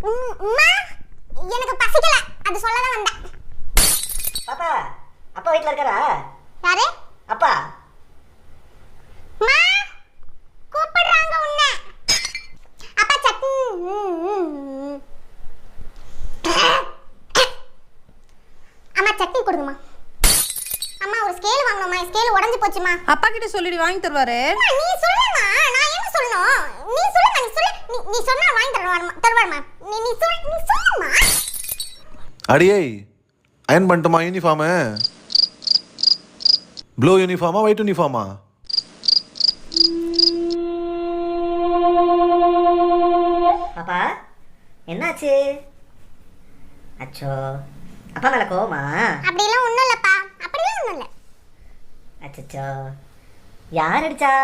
அம்மா எனக்கு பசிக்கல, அது சொல்ல தான் வந்தேன். பாப்பா, அப்பா வீட்ல இருக்காரா? யாரு? அப்பா. அம்மா கூப்பிடுறாங்க உன்னை. அப்பா சட்னி. அம்மா சட்னி கொடுங்கம்மா. அம்மா ஒரு ஸ்கேல் வாங்கணும்மா, ஸ்கேல் உடைஞ்சு போச்சுமா. அப்பா கிட்ட சொல்லிடி வாங்கி தருவாரு. நீ சொல்லுமா, நான் என்ன சொல்லணும்? நீ சொல்லுமா, நீ சொல்லு. நீ சொன்னா வாங்கி தருவாருமா. நீ சொல்லுமா. அடியே அயன் பண்ணிட்டுமா யூனிஃபார்மு? ப்ளூ யூனிஃபார்மா ஒயிட் யூனிஃபார்மா? பாப்பா என்னாச்சு? அச்சோ, அப்பா மேல கோவமா? அப்படிலாம் ஒண்ணும் இல்லப்பா, அப்படிலாம் ஒண்ணும் இல்ல. அச்சச்சோ, யார் அடிச்சா?